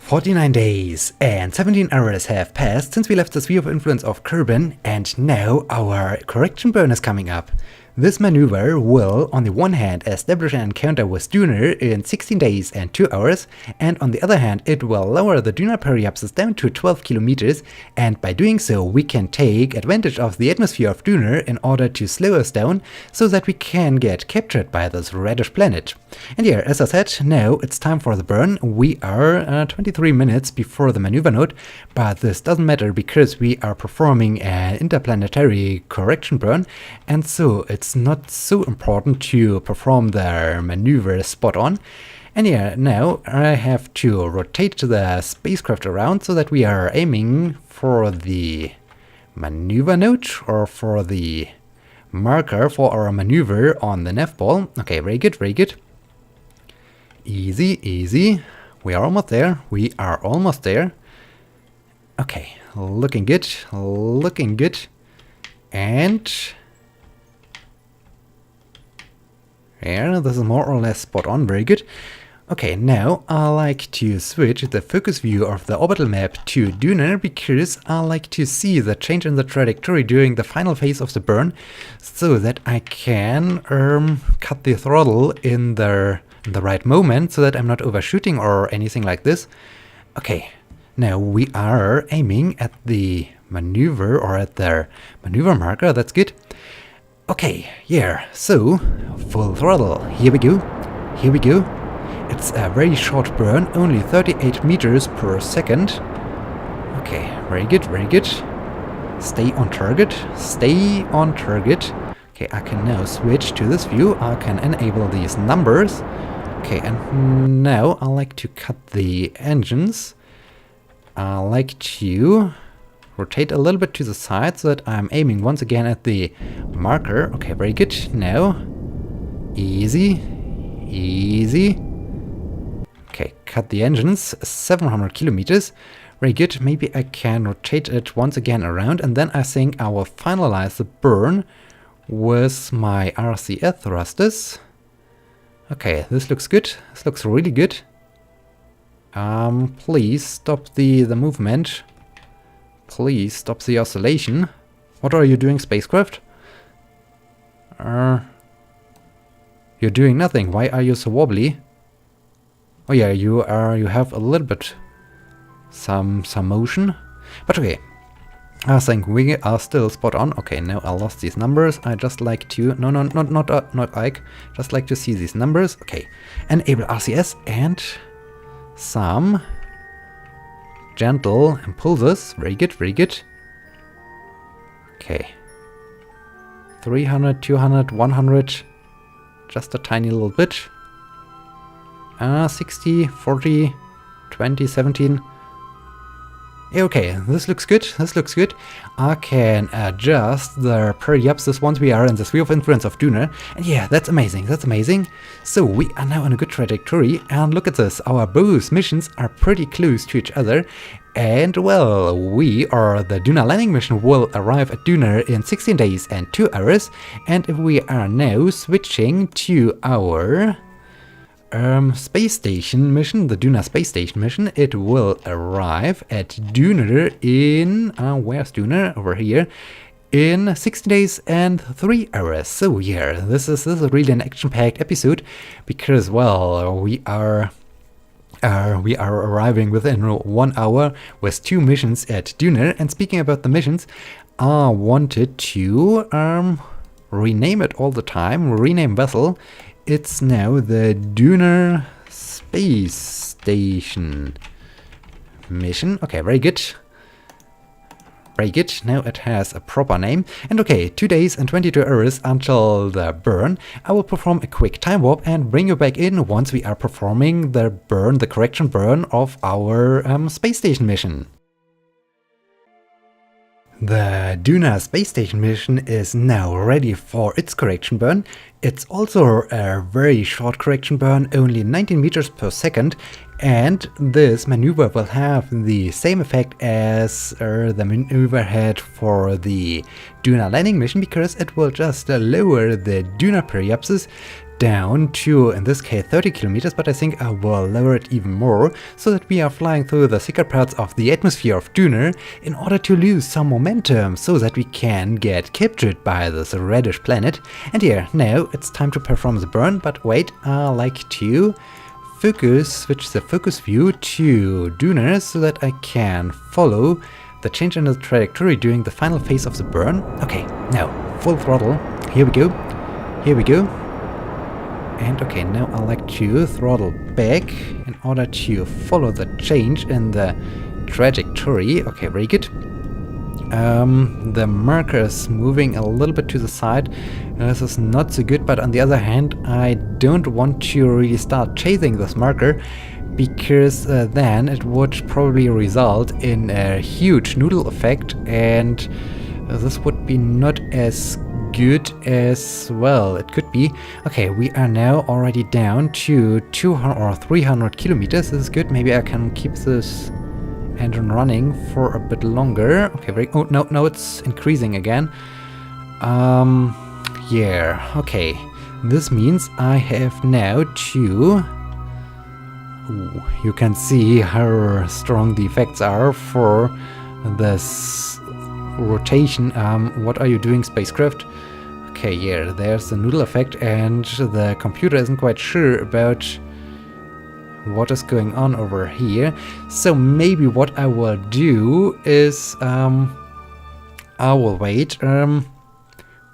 49 days and 17 hours have passed since we left the sphere of influence of Kerbal, and now our correction burn is coming up. This maneuver will, on the one hand, establish an encounter with Duna in 16 days and 2 hours, and on the other hand, it will lower the Duna periapsis down to 12 kilometers, and by doing so, we can take advantage of the atmosphere of Duna in order to slow us down, so that we can get captured by this reddish planet. And yeah, as I said, now it's time for the burn. We are 23 minutes before the maneuver node, but this doesn't matter because we are performing an interplanetary correction burn, and so it's not so important to perform the maneuver spot on. And yeah, now I have to rotate the spacecraft around so that we are aiming for the maneuver node or for the marker for our maneuver on the nav ball. Okay, very good, very good. Easy, easy. We are almost there. We are almost there. Okay, looking good, looking good. And yeah, this is more or less spot on, very good. Okay, now I like to switch the focus view of the orbital map to Duna because I like to see the change in the trajectory during the final phase of the burn, so that I can cut the throttle in the right moment, so that I'm not overshooting or anything like this. Okay, now we are aiming at the maneuver or at the maneuver marker, that's good. Okay, yeah, so full throttle, here we go, here we go. It's a very short burn, only 38 meters per second. Okay, very good, very good. Stay on target, stay on target. Okay, I can now switch to this view, I can enable these numbers. Okay, and now I like to cut the engines. I like to rotate a little bit to the side so that I'm aiming once again at the marker. Okay, very good. Now, easy, easy. Okay, cut the engines, 700 kilometers. Very good. Maybe I can rotate it once again around, and then I think I will finalize the burn with my RCS thrusters. Okay, this looks good. This looks really good. Please stop the movement. Please stop the oscillation. What are you doing, spacecraft? You're doing nothing. Why are you so wobbly? Oh yeah, you have a little bit some motion. But okay. I think we are still spot on. Okay, now I lost these numbers. I just like to not Ike. Just like to see these numbers. Okay. Enable RCS and some gentle impulses. Very good, very good. Okay. 300, 200, 100. Just a tiny little bit. 60, 40, 20, 17. Okay, this looks good, this looks good. I can adjust the periapsis once we are in the sphere of influence of Duna. And yeah, that's amazing, that's amazing. So we are now on a good trajectory, and look at this, our both missions are pretty close to each other. And well, the Duna landing mission will arrive at Duna in 16 days and 2 hours. And if we are now switching to our space station mission, the Duna space station mission, it will arrive at Duna in, where's Duna? Over here, in 60 days and 3 hours. So yeah, this is really an action-packed episode, because well, we are arriving within 1 hour with 2 missions at Duna. And speaking about the missions, I wanted to rename it all the time, rename vessel. It's now the Duna Space Station mission. Okay, very good. Very good. Now it has a proper name. And okay, 2 days and 22 hours until the burn. I will perform a quick time warp and bring you back in once we are performing the burn, the correction burn of our space station mission. The Duna space station mission is now ready for its correction burn. It's also a very short correction burn, only 19 meters per second, and this maneuver will have the same effect as the maneuver had for the Duna landing mission, because it will just lower the Duna periapsis down to, in this case, 30 kilometers, but I think I will lower it even more, so that we are flying through the secret parts of the atmosphere of Duna in order to lose some momentum, so that we can get captured by this reddish planet. And here, now it's time to perform the burn, but wait, I like to switch the focus view to Duna, so that I can follow the change in the trajectory during the final phase of the burn. Okay, now, full throttle, here we go. Here we go. And okay, now I like to throttle back in order to follow the change in the trajectory. Okay, very good. The marker is moving a little bit to the side. This is not so good, but on the other hand, I don't want to really start chasing this marker, because then it would probably result in a huge noodle effect, and this would be not as good as well it could be. Okay, we are now already down to 200 or 300 kilometers. This is good. Maybe I can keep this engine running for a bit longer. Okay, oh no, it's increasing again. Yeah, okay. This means I have now to... Ooh, you can see how strong the effects are for this rotation. What are you doing, spacecraft? Okay, yeah, there's the noodle effect, and the computer isn't quite sure about what is going on over here. So maybe what I will do is I will wait.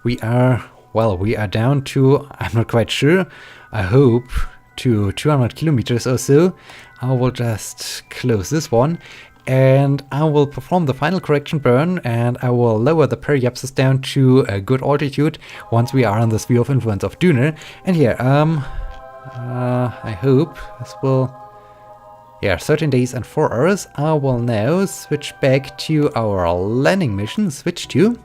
We are down to, I'm not quite sure, I hope to 200 kilometers or so. I will just close this one, and I will perform the final correction burn, and I will lower the periapsis down to a good altitude once we are in the sphere of influence of Duna. And here, I hope this will... Yeah, 13 days and 4 hours. I will now switch back to our landing mission. Switch to...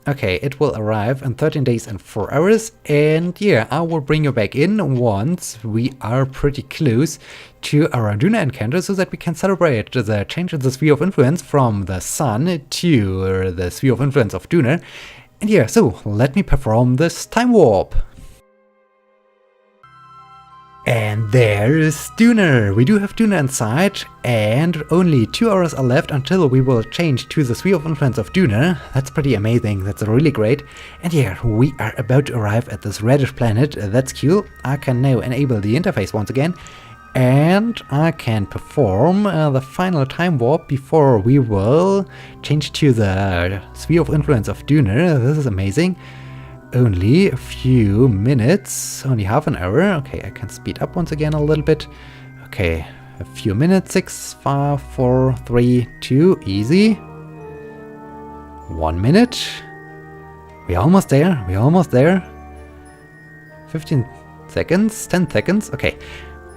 Okay, it will arrive in 13 days and 4 hours, and yeah, I will bring you back in once we are pretty close to our Duna encounter, so that we can celebrate the change in the sphere of influence from the sun to the sphere of influence of Duna. And yeah, so let me perform this time warp. And there is Duna. We do have Duna inside, and only 2 hours are left until we will change to the sphere of influence of Duna. That's pretty amazing. That's really great. And yeah, we are about to arrive at this reddish planet. That's cool. I can now enable the interface once again, and I can perform the final time warp before we will change to the sphere of influence of Duna. This is amazing. Only a few minutes, only half an hour. Okay, I can speed up once again a little bit. Okay, a few minutes. 6, 5, 4, 3, 2, easy. 1 minute. We're almost there. 15 seconds, 10 seconds. Okay,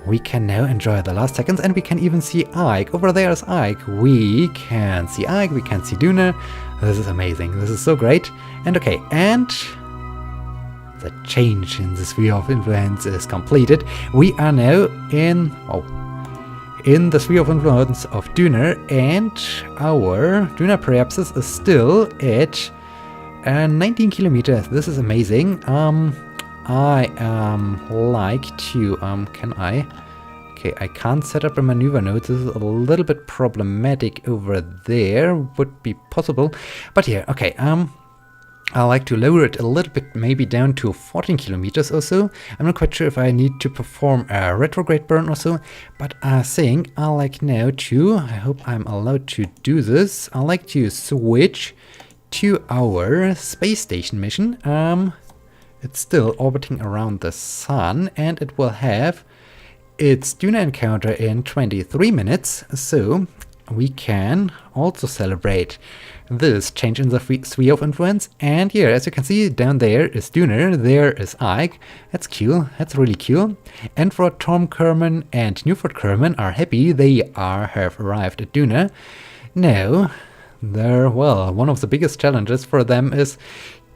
we can now enjoy the last seconds, and we can even see Ike. Over there is Ike. We can see Ike, we can see Duna. This is amazing. This is so great. And okay, and... the change in the sphere of influence is completed. We are now in the sphere of influence of Duna, and our Duna periapsis is still at 19 kilometers. This is amazing. I like to can I? Okay, I can't set up a maneuver node. This is a little bit problematic over there. Would be possible, but yeah. Okay. I like to lower it a little bit, maybe down to 14 kilometers or so. I'm not quite sure if I need to perform a retrograde burn or so, but I think I like now to, I hope I'm allowed to do this, I like to switch to our space station mission. It's still orbiting around the sun, and it will have its Duna encounter in 23 minutes, so we can also celebrate this change in the sphere of influence. And here, as you can see, down there is Duna, there is Ike. That's cool, that's really cool. Enfrod, Tom Kerman and Newford Kerman are happy. They have arrived at Duna. Now, one of the biggest challenges for them is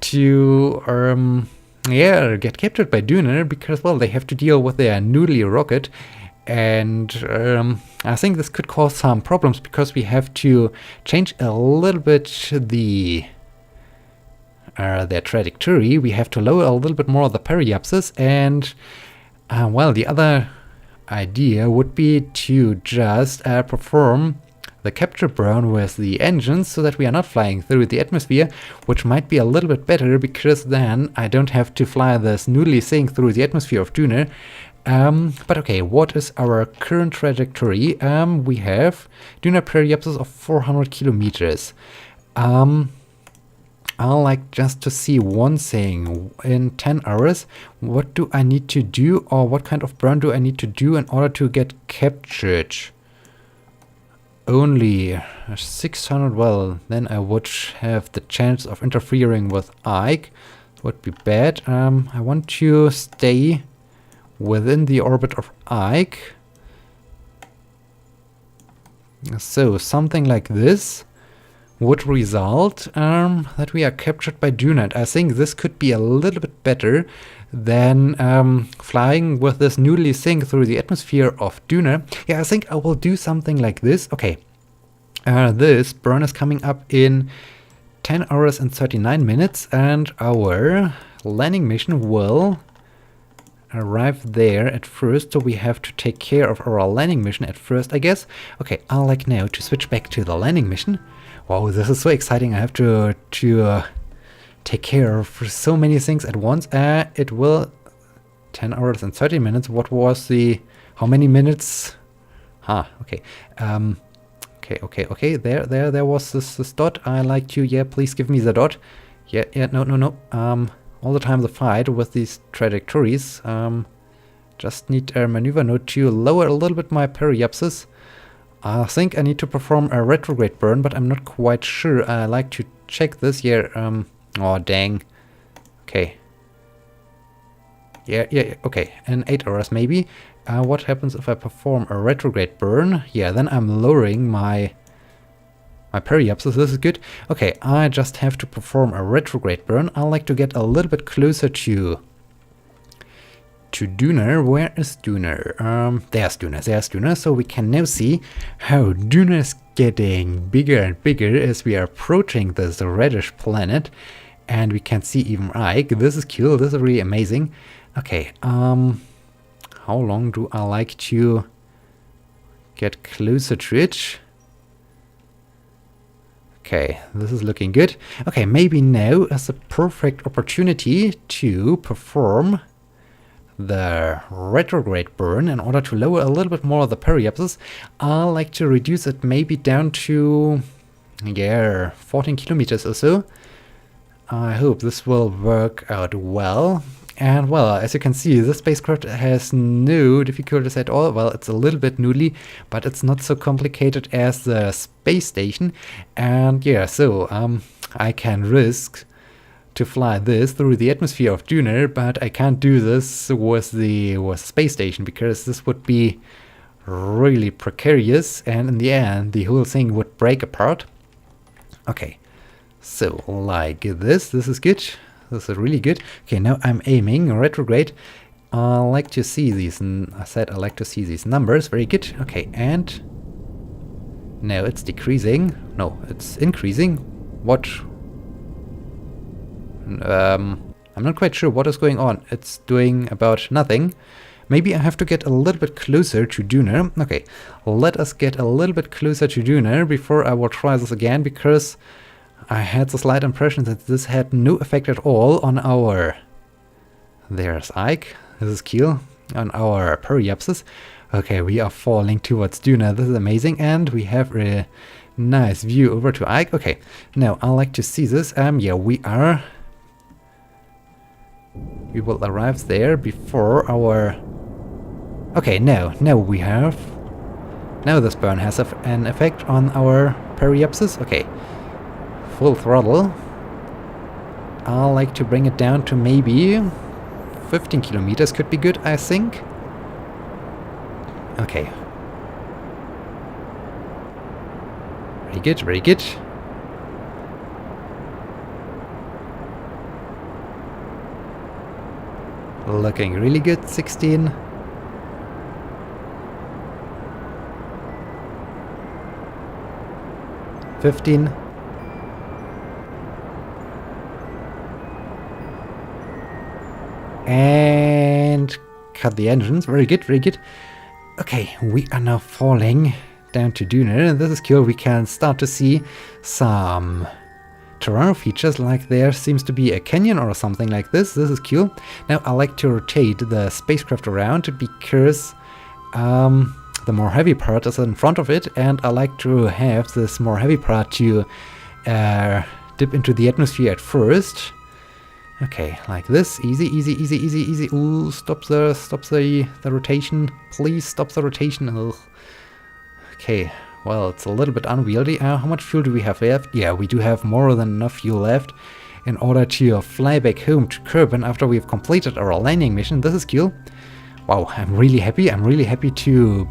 to get captured by Duna, because, well, they have to deal with their noodly rocket. And I think this could cause some problems, because we have to change a little bit the their trajectory, we have to lower a little bit more of the periapsis, and well, the other idea would be to just perform the capture burn with the engines so that we are not flying through the atmosphere, which might be a little bit better because then I don't have to fly this noodly thing through the atmosphere of Duna. But okay, what is our current trajectory? We have Duna periapsis of 400 kilometers. I like just to see one thing. In 10 hours, what do I need to do, or what kind of burn do I need to do in order to get captured? Only 600, well, then I would have the chance of interfering with Ike. Would be bad. I want to stay within the orbit of Ike. So something like this would result that we are captured by Duna. I think this could be a little bit better than flying with this noodly thing through the atmosphere of Duna. Yeah, I think I will do something like this. Okay, this burn is coming up in 10 hours and 39 minutes, and our landing mission will arrive there at first, so we have to take care of our landing mission at first, I guess. Okay, I like now to switch back to the landing mission. Wow, this is so exciting. I have to take care of so many things at once. It will 10 hours and 30 minutes. What was the, how many minutes? Okay. Okay. There was this dot. I like to, yeah, please give me the dot. Yeah, no. All the time the fight with these trajectories. Just need a maneuver node to lower a little bit my periapsis. I think I need to perform a retrograde burn, but I'm not quite sure. I like to check this here. Oh, dang. Okay. Yeah, okay. In 8 hours, maybe. What happens if I perform a retrograde burn? Yeah, then I'm lowering my periapsis. This is good. Okay, I just have to perform a retrograde burn. I like to get a little bit closer to Duna. Where is Duna? There's Duna. So we can now see how Duna is getting bigger and bigger as we are approaching this reddish planet. And we can see even Ike. This is cool. This is really amazing. Okay, how long do I like to get closer to it? Okay, this is looking good. Okay, maybe now is a perfect opportunity to perform the retrograde burn in order to lower a little bit more of the periapsis. I like to reduce it maybe down to, yeah, 14 kilometers or so. I hope this will work out well. And well, as you can see, this spacecraft has no difficulties at all. Well, it's a little bit noodly, but it's not so complicated as the space station. And yeah, so I can risk to fly this through the atmosphere of Duna, but I can't do this with the space station because this would be really precarious, and in the end the whole thing would break apart. Okay, so like this is good. This is really good. Okay, now I'm aiming retrograde. I like to see these. I said I like to see these numbers. Very good. Okay, and now it's decreasing. No, it's increasing. What? I'm not quite sure what is going on. It's doing about nothing. Maybe I have to get a little bit closer to Duna. Okay, let us get a little bit closer to Duna before I will try this again, because I had the slight impression that this had no effect at all on our... There's Ike. This is Keel. On our periapsis. Okay, we are falling towards Duna. This is amazing. And we have a nice view over to Ike. Okay, now I like to see this. Yeah, we will arrive there before our... Okay, now we have... Now this burn has an effect on our periapsis. Okay. Full throttle. I like to bring it down to maybe 15 kilometers could be good, I think. Okay. Very good, very good. Looking really good. 16. 15. And cut the engines. Very good, very good. Okay, we are now falling down to Duna. This is cool. We can start to see some terrain features, like there seems to be a canyon or something like this. This is cool. Now I like to rotate the spacecraft around because the more heavy part is in front of it, and I like to have this more heavy part to dip into the atmosphere at first. Okay, like this. Easy, easy, easy, easy, easy. Ooh, stop the rotation. Please stop the rotation. Ugh. Okay, well, it's a little bit unwieldy. How much fuel do we have left? Yeah, we do have more than enough fuel left in order to fly back home to Kerbal after we've completed our landing mission. This is cool. Wow, I'm really happy. I'm really happy to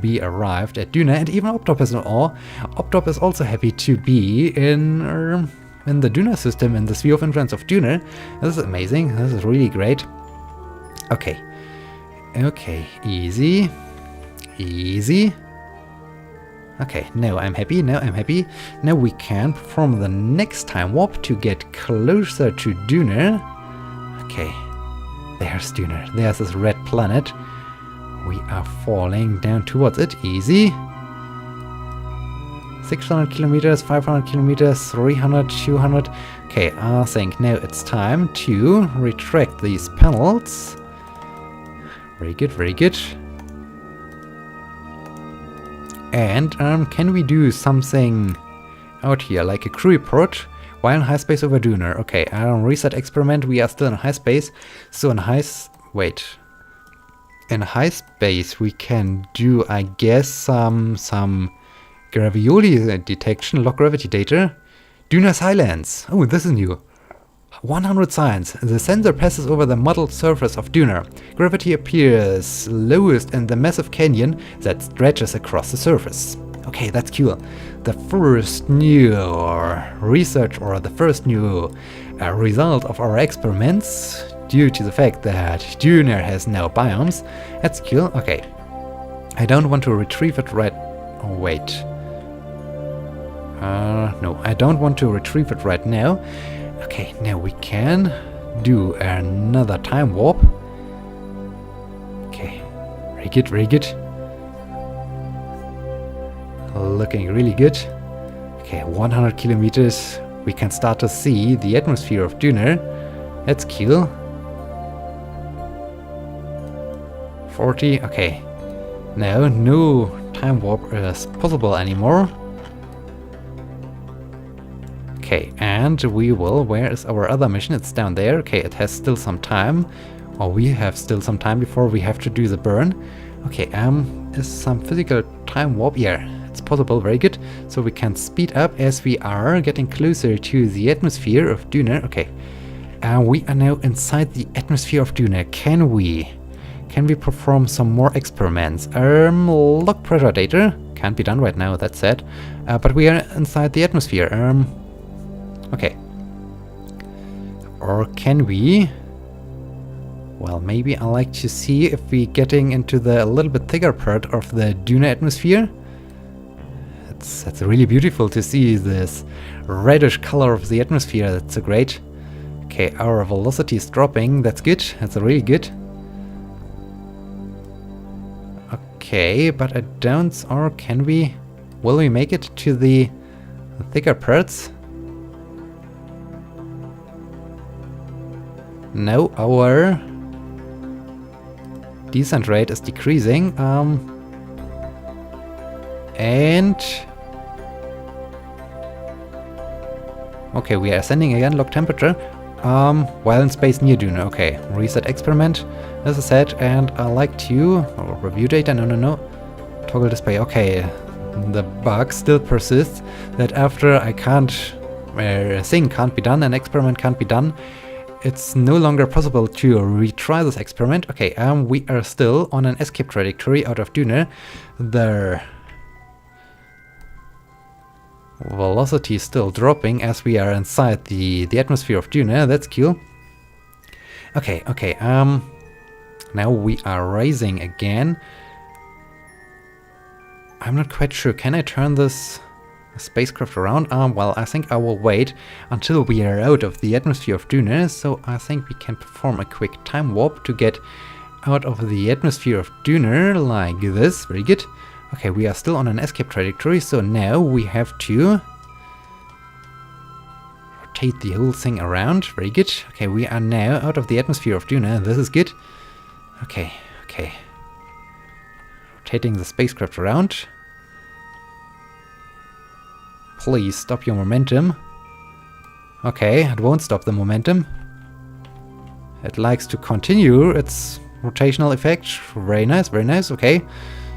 be arrived at Duna, and even Optop is in awe. Optop is also happy to be in the Duna system, in the sphere of influence of Duna. This is amazing. This is really great. Okay. Okay, easy. Easy. Okay, now I'm happy, now I'm happy. Now we can perform the next time warp to get closer to Duna. Okay, there's Duna. There's this red planet. We are falling down towards it. Easy. 600 kilometers, 500 kilometers, 300, 200. Okay, I think now it's time to retract these panels. Very good, very good. And can we do something out here, like a crew report while in high space over Duna? Okay, reset experiment. We are still in high space. So in high space we can do, I guess, some gravioli detection, log gravity data. Duna silence. Oh, this is new. 100 signs. The sensor passes over the mottled surface of Duna. Gravity appears lowest in the massive canyon that stretches across the surface. Okay, that's cool. The first new research, or the first new result of our experiments, due to the fact that Duna has now biomes. That's cool. Okay. I don't want to retrieve it right... Oh, wait. No, I don't want to retrieve it right now. Okay, now we can do another time warp. Okay, very good, very good. Looking really good. Okay, 100 kilometers. We can start to see the atmosphere of Duna. That's cool. 40, okay. Now, no time warp is possible anymore. Okay, and we will... Where is our other mission? It's down there. Okay, it has still some time. Or we have still some time before we have to do the burn. Okay, is some physical time warp? Yeah, it's possible. Very good. So we can speed up as we are getting closer to the atmosphere of Duna. Okay, we are now inside the atmosphere of Duna. Can we perform some more experiments? Log pressure data. Can't be done right now, that's sad. But we are inside the atmosphere. Okay. Or can we... Well, maybe I like to see if we're getting into the a little bit thicker part of the Duna atmosphere. That's really beautiful to see this reddish color of the atmosphere. That's so great. Okay, our velocity is dropping. That's good. That's really good. Okay, but I don't... Or can we... Will we make it to the thicker parts? No, our descent rate is decreasing. And... Okay, we are ascending again, log temperature. While in space near Duna. Okay, reset experiment, as I said, and I like to... Oh, review data, no. Toggle display, okay. The bug still persists, that after I can't... a thing can't be done, an experiment can't be done. It's no longer possible to retry this experiment. Okay, we are still on an escape trajectory out of Duna. The velocity is still dropping as we are inside the atmosphere of Duna. That's cool. Okay, now we are rising again. I'm not quite sure. Can I turn this spacecraft around. Well, I think I will wait until we are out of the atmosphere of Duna, so I think we can perform a quick time warp to get out of the atmosphere of Duna, like this. Very good. Okay, we are still on an escape trajectory, so now we have to rotate the whole thing around. Very good. Okay, we are now out of the atmosphere of Duna. This is good. Okay, okay. Rotating the spacecraft around. Please stop your momentum. Okay, it won't stop the momentum. It likes to continue its rotational effect. Very nice, very nice. Okay,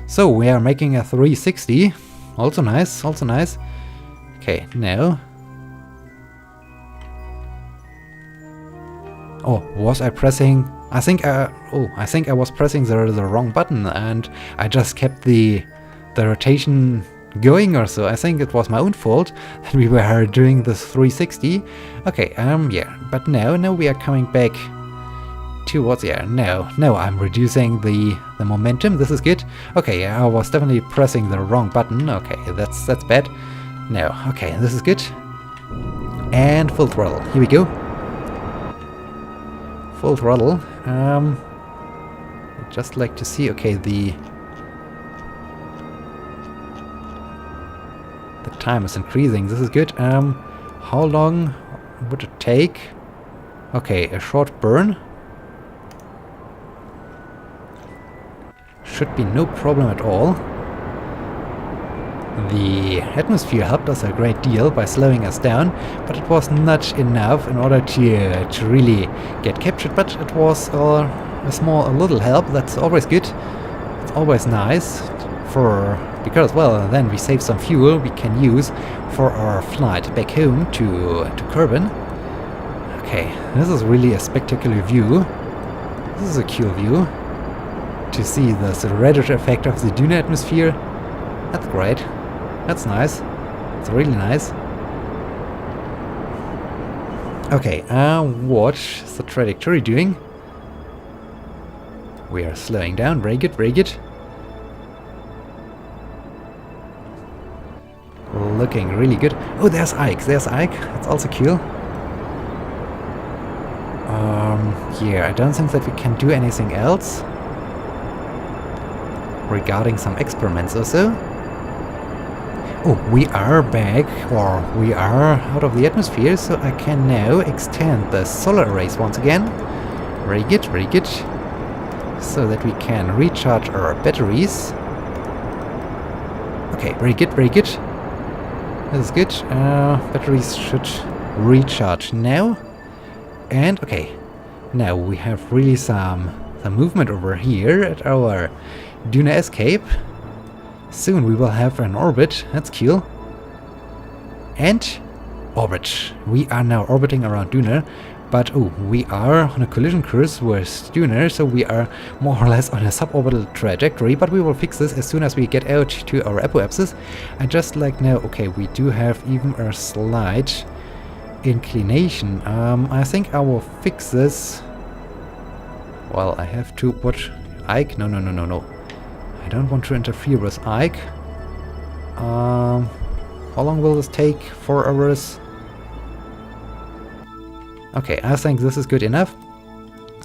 so we are making a 360. Also nice, also nice. Okay, now. Oh, was I pressing? I think I was pressing the wrong button, and I just kept the rotation going or so. I think it was my own fault that we were doing this 360. Okay, yeah, but now we are coming back towards, yeah, now I'm reducing the momentum. This is good. Okay, yeah, I was definitely pressing the wrong button. Okay, that's bad. No, okay, this is good. And full throttle. Here we go. Full throttle. I'd just like to see, okay, the time is increasing. This is good. How long would it take? Okay, a short burn. Should be no problem at all. The atmosphere helped us a great deal by slowing us down, but it was not enough in order to really get captured, but it was a little help. That's always good. It's always nice because, well, then we save some fuel we can use for our flight back home to Kerbal. Okay, this is really a spectacular view. This is a cool view. To see the radiator effect of the Duna atmosphere. That's great. That's nice. It's really nice. Okay, what's the trajectory doing? We are slowing down. Very good, very good. Looking really good. Oh, there's Ike. There's Ike. That's also cool. Yeah, I don't think that we can do anything else regarding some experiments or so. Oh, we are back, or we are out of the atmosphere, so I can now extend the solar arrays once again. Very good, very good. So that we can recharge our batteries. Okay, very good, very good. This is good. Batteries should recharge now. And, okay, now we have really some movement over here at our Duna escape. Soon we will have an orbit. That's cool. And orbit. We are now orbiting around Duna, but we are on a collision course with Duna, so we are more or less on a suborbital trajectory, but we will fix this as soon as we get out to our apoapsis. I just like now, okay, we do have even a slight inclination. I think I will fix this. Well, I have to watch Ike. No. I don't want to interfere with Ike. How long will this take? 4 hours? Okay, I think this is good enough.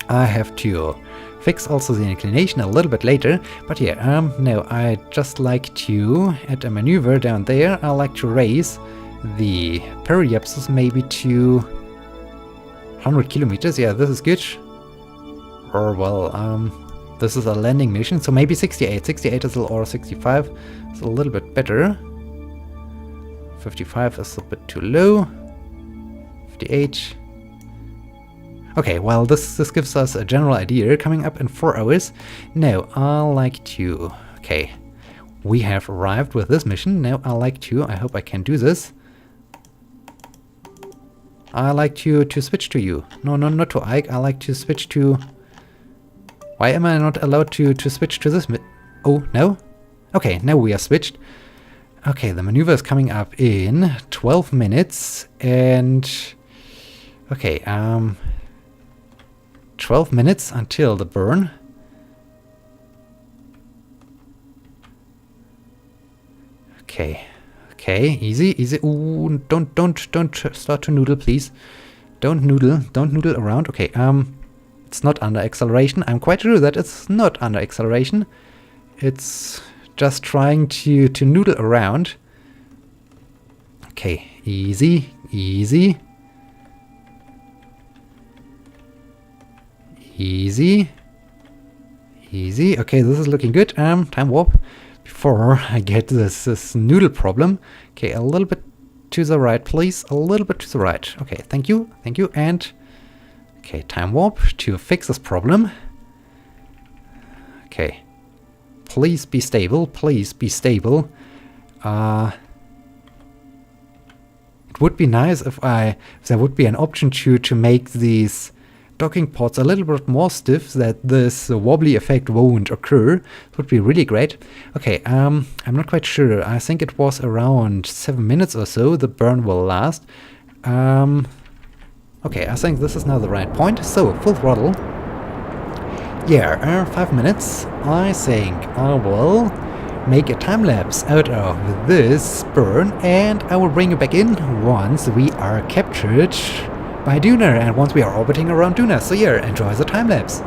I have to fix also the inclination a little bit later. But yeah, now I just like to add a maneuver down there. I like to raise the periapsis maybe to 100 kilometers. Yeah, this is good. Or, well, this is a landing mission, so maybe 68. 68 is or 65 is a little bit better. 55 is a bit too low. 58. Okay, well, this gives us a general idea. Coming up in 4 hours. Now, I like to... Okay, we have arrived with this mission. Now, I like to... I hope I can do this. I like to switch to you. No, not to Ike. I like to switch to... Why am I not allowed to switch to this? Oh, no? Okay, now we are switched. Okay, the maneuver is coming up in 12 minutes. And... Okay, 12 minutes until the burn. Okay, Okay, easy, easy. Ooh, don't start to noodle, please. Don't noodle around. Okay, it's not under acceleration. I'm quite sure that it's not under acceleration. It's just trying to noodle around. Okay, easy, easy. Easy. Easy. Okay, this is looking good. Time warp before I get this noodle problem. Okay, a little bit to the right, please. A little bit to the right. Okay, thank you. Thank you. And okay, time warp to fix this problem. Okay. Please be stable. Please be stable. It would be nice if there would be an option to make these docking ports a little bit more stiff, that this wobbly effect won't occur. It would be really great. Okay, I'm not quite sure. I think it was around 7 minutes or so the burn will last. Okay, I think this is now the right point. So, full throttle. Yeah, 5 minutes. I think I will make a time lapse out of this burn, and I will bring you back in once we are captured by Duna and once we are orbiting around Duna. So yeah, enjoy the time lapse.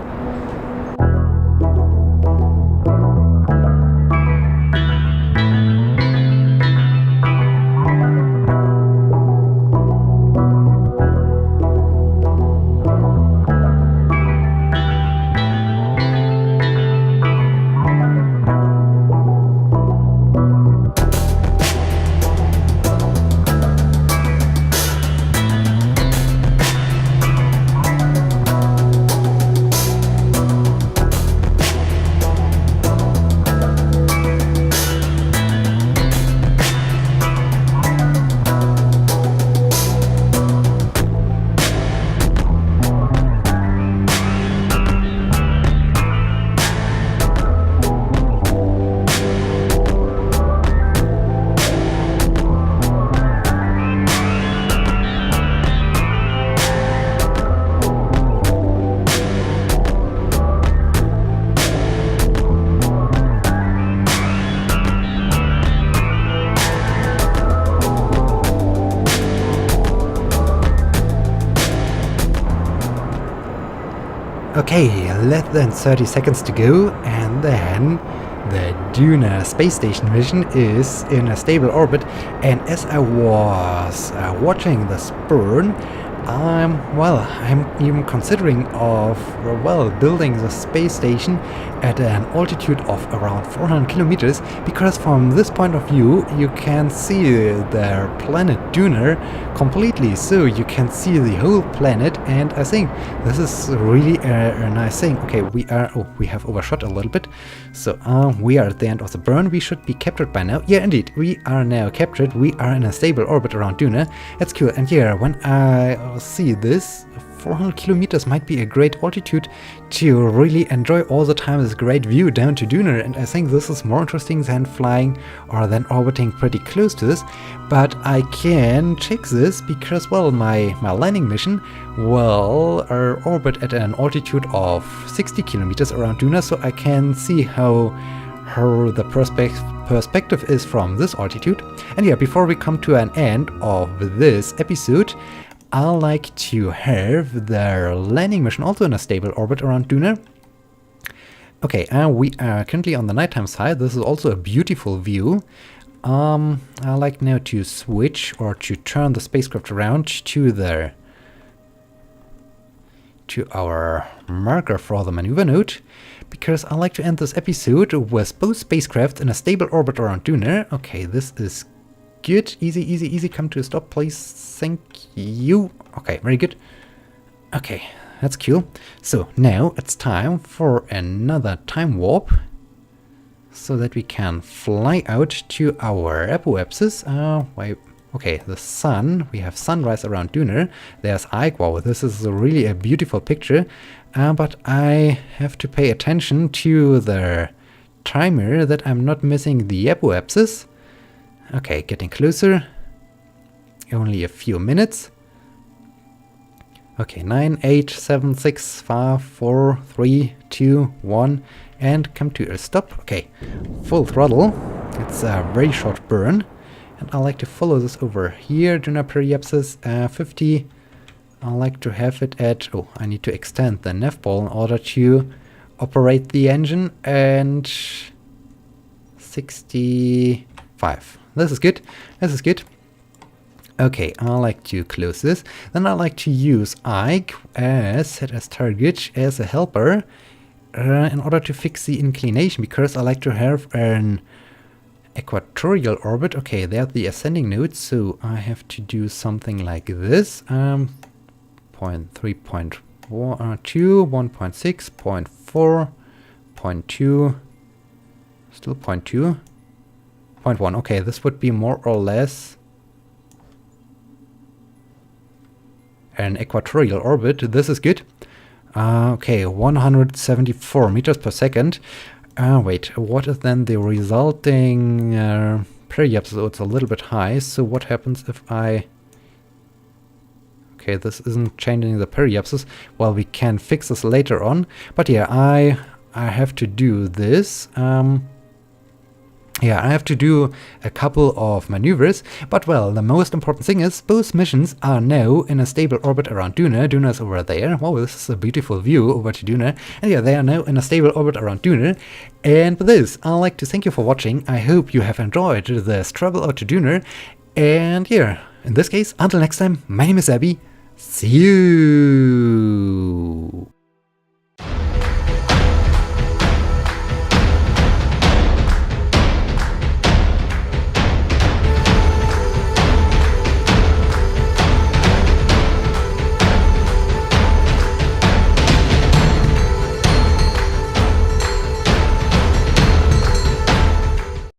Okay, less than 30 seconds to go, and then the Duna space station mission is in a stable orbit. And as I was watching this burn, I'm even considering of building the space station at an altitude of around 400 kilometers, because from this point of view you can see the planet Duna completely, so you can see the whole planet, and I think this is really a nice thing. Okay, we have overshot a little bit, so we are at the end of the burn. We should be captured by now. Yeah, indeed, we are now captured. We are in a stable orbit around Duna. That's cool. And yeah, when I see this, 400 kilometers might be a great altitude to really enjoy all the time this great view down to Duna, and I think this is more interesting than flying or than orbiting pretty close to this. But I can check this because, well, my landing mission will orbit at an altitude of 60 kilometers around Duna, so I can see how the perspective is from this altitude. And yeah, before we come to an end of this episode, I like to have their landing mission also in a stable orbit around Duna. Okay, we are currently on the nighttime side. This is also a beautiful view. I like now to switch or to turn the spacecraft around to our marker for the maneuver node, because I like to end this episode with both spacecraft in a stable orbit around Duna. Okay, this is good. Easy. Come to a stop, please. Thank you. Okay, very good. Okay, that's cool. So now it's time for another time warp, so that we can fly out to our apoapsis. Okay, the sun. We have sunrise around Duna. There's Ike. Wow, this is really a beautiful picture. But I have to pay attention to the timer that I'm not missing the apoapsis. Okay, getting closer. Only a few minutes. Okay, 9, 8, 7, 6, 5, 4, 3, 2, 1, and come to a stop. Okay, full throttle. It's a very short burn. And I like to follow this over here. Duna periapsis 50. I like to have it at... Oh, I need to extend the nav ball in order to operate the engine. And 65. This is good. This is good. Okay, I like to close this. Then I like to use Ike as set as target as a helper in order to fix the inclination, because I like to have an equatorial orbit. Okay, there's the ascending node, so I have to do something like this. 0.3.2, 1.6, 0.4, 0.2, still 0.2, 0.1. Okay, this would be more or less an equatorial orbit. This is good. Okay, 174 meters per second. Wait, what is then the resulting periapsis? So it's a little bit high. So what happens if I... Okay, this isn't changing the periapsis. Well, we can fix this later on. But yeah, I have to do this. Yeah, I have to do a couple of maneuvers, but well, the most important thing is both missions are now in a stable orbit around Duna. Duna is over there. Wow, this is a beautiful view over to Duna. And yeah, they are now in a stable orbit around Duna. And with this, I'd like to thank you for watching. I hope you have enjoyed this travel out to Duna. And yeah, in this case, until next time, my name is Abby. See you!